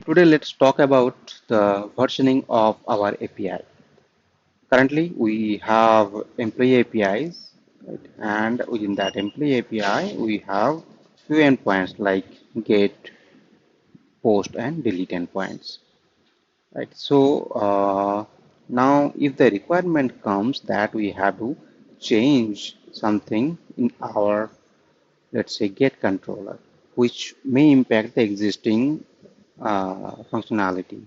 Today let's talk about the versioning of our API. Currently we have employee APIs, right? And within that employee API we have few endpoints like get, post and delete endpoints. Right. Now if the requirement comes that we have to change something in our, let's say, get controller, which may impact the existing functionality.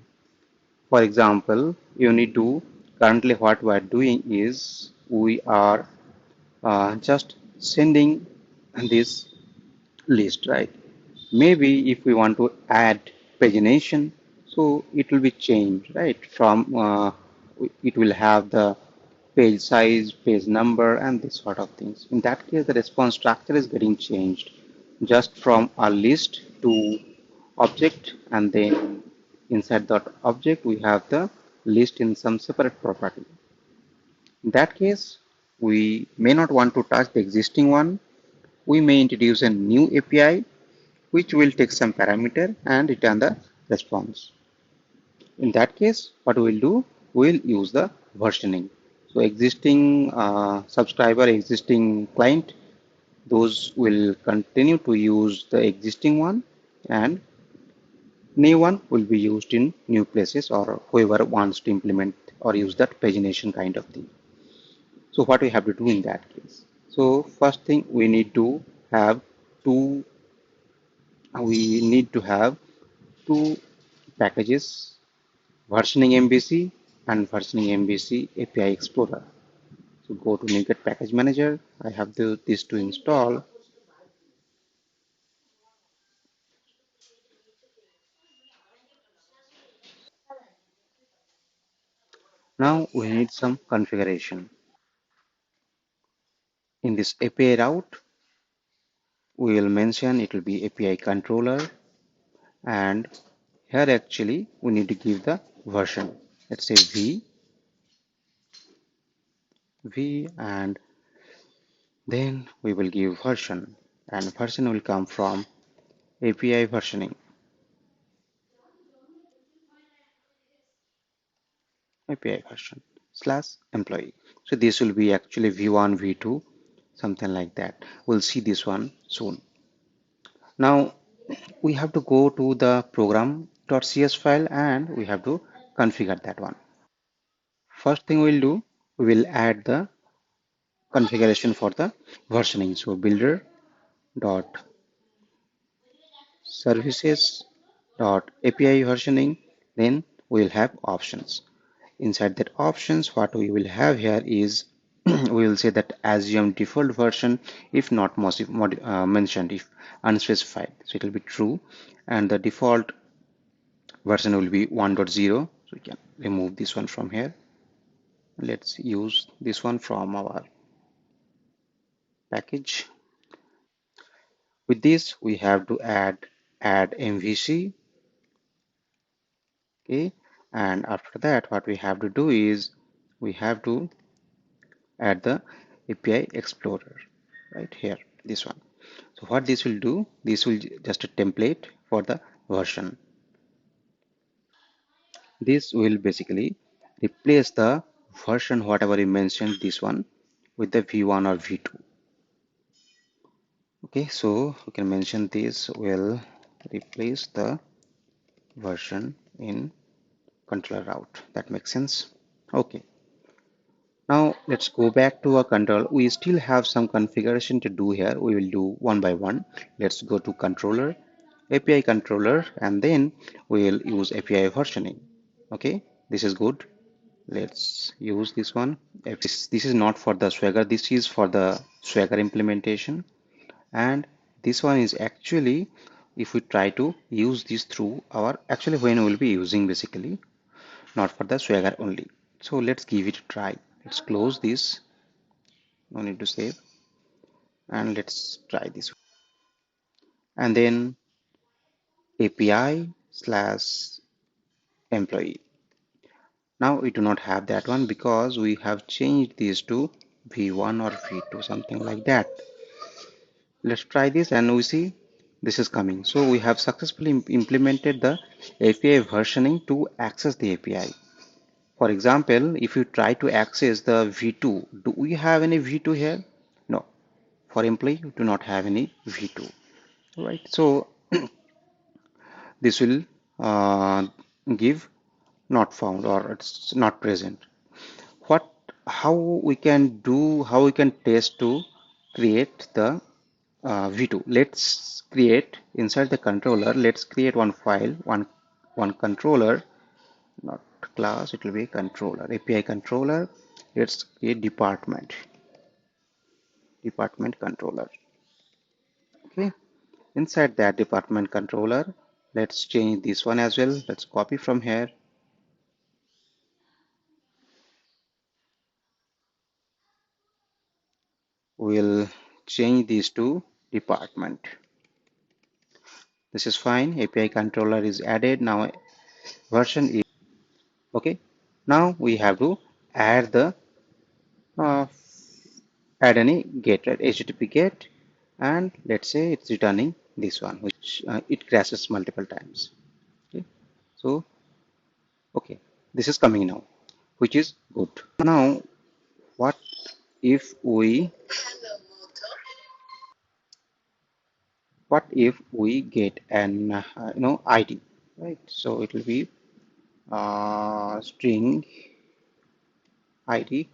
For example, you need to, currently what we are doing is we are just sending this list, right? Maybe if we want to add pagination, so it will be changed, right? It will have the page size, page number, and this sort of things. In that case, the response structure is getting changed just from a list to object, and then inside that object we have the list in some separate property. In that case, we may not want to touch the existing one. We may introduce a new API which will take some parameter and return the response. In that case, what we'll do, we'll use the versioning. So existing subscriber, existing client, those will continue to use the existing one, and new one will be used in new places or whoever wants to implement or use that pagination kind of thing. So what we have to do in that case? So first thing we need to have two, we need to have two packages, versioning MVC and versioning MVC API Explorer. So go to NuGet Package Manager. I have these to install. Now we need some configuration. In this API route, we will mention it will be API controller, and here actually we need to give the version. Let's say v, and then we will give version, and version will come from API versioning, API version slash employee. So this will be actually v1, v2, something like that. We'll see this one soon. Now we have to go to the program.cs file and we have to configure that one. First thing we'll do, we will add the configuration for the versioning. So builder dot services dot API versioning, then we will have options. Inside that options, what we will have here is we will say that assume default version if not mentioned, if unspecified, so it will be true, and the default version will be 1.0. So we can remove this one from here. Let's use this one from our package. With this we have to add MVC. Okay, and after that what we have to do is we have to add the API Explorer right here, this one. So what this will do, this will just a template for the version. This will basically replace the version whatever you mentioned, this one, with the v1 or v2. Okay, so we can mention this will replace the version in controller route. That makes sense. Okay, now let's go back to our control. We still have some configuration to do here. We will do one by one. Let's go to controller, API controller, and then we'll use API versioning. Okay, this is good. Let's use this one. This is not for the Swagger, this is for the Swagger implementation, and this one is actually if we try to use this through our, actually when we will be using, basically not for the Swagger only. So let's give it a try. Let's close this, no need to save, and let's try this, and then API slash employee. Now we do not have that one because we have changed these to v1 or v2, something like that. Let's try this and we see this is coming. So we have successfully implemented the API versioning to access the API. For example, if you try to access the V2, do we have any V2 here? No. For employee, we do not have any V2, right? So this will uh, give not found or it's not present. What, how we can do, how we can test to create the V2? Let's create inside the controller. Let's create one file, one controller, not class. It will be controller, API controller. Let's create department controller. Okay. Inside that department controller, let's change this one as well. Let's copy from here. We'll change these to department. This is fine. API controller is added. Now version is okay. Now we have to add the uh, add any get, right? HTTP get, and let's say it's returning this one, which it crashes multiple times. Okay. So okay, this is coming now, which is good. Now what if we get an ID, right? So it will be string ID.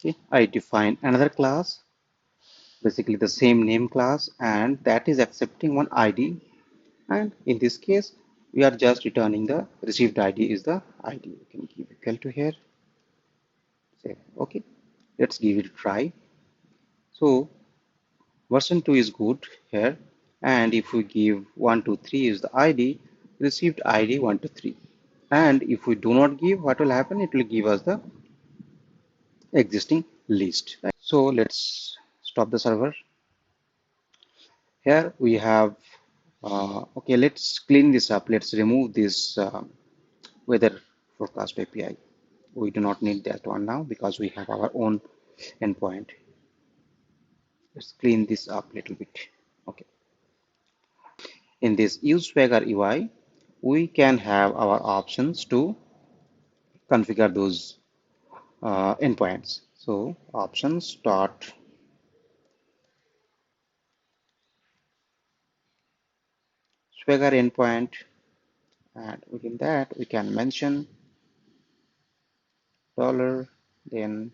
Okay, I define another class, basically the same name class, and that is accepting one ID. And in this case, we are just returning the received ID is the ID. You can give equal to here. Say okay. Let's give it a try. So version 2 is good here, and if we give 1 2 3 is the ID, received ID 1 2 3. And if we do not give, what will happen? It will give us the existing list, right? So let's stop the server. Here we have okay, let's clean this up. Let's remove this weather forecast API. We do not need that one now because we have our own endpoint. Let's clean this up a little bit. Okay. In this use Swagger UI, we can have our options to configure those endpoints. So options dot Swagger endpoint, and within that we can mention dollar, then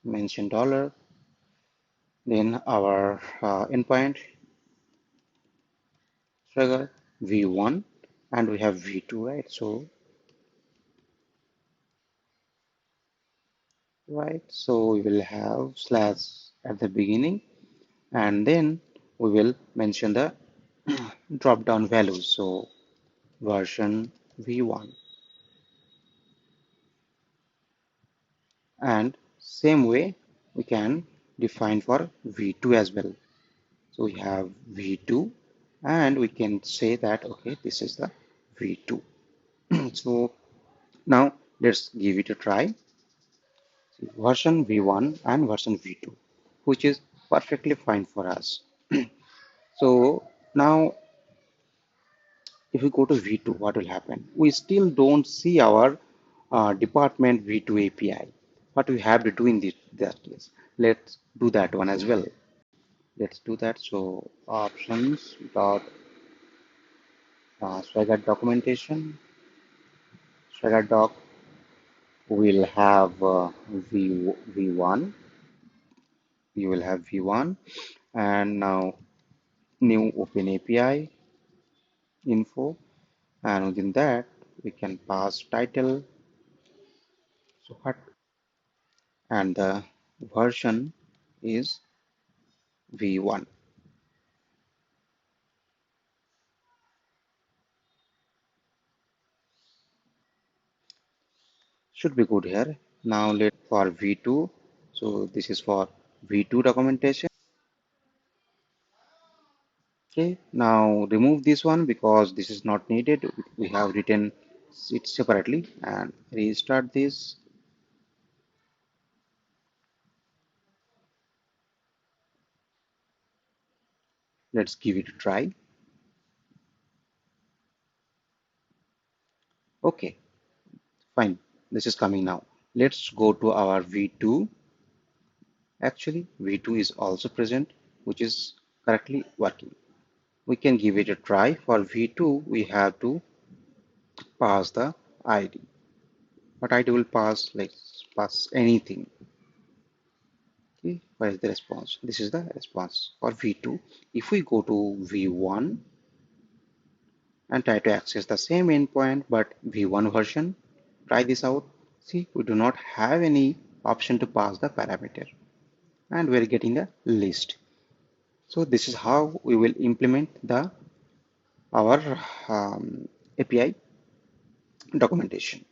mention dollar, then our endpoint Swagger v1, and we have v2, right? So we will have slash at the beginning, and then we will mention the drop down values. So version v1, and same way we can define for v2 as well. So we have v2, and we can say that okay, this is the v2. So now let's give it a try. Version v1 and version v2, which is perfectly fine for us. So now if we go to v2, what will happen? We still don't see our department v2 API. What we have to do in that case? Let's do that one as well. Let's do that. So options dot Swagger documentation, Swagger doc will have v1. We will have v1, and now new open API info, and within that we can pass title. So what, and the version is v1. Should be good here. Now let for v2. So this is for v2 documentation. Okay, now remove this one because this is not needed. We have written it separately, and restart this. Let's give it a try. Okay, fine. This is coming now. Let's go to our V2. Actually, V2 is also present, which is correctly working. We can give it a try. For V2, we have to pass the ID. What ID will pass? Let's pass anything. Okay, what is the response? This is the response for V2. If we go to V1 and try to access the same endpoint but V1 version, try this out. See, we do not have any option to pass the parameter and we're getting a list. So this is how we will implement the our API documentation.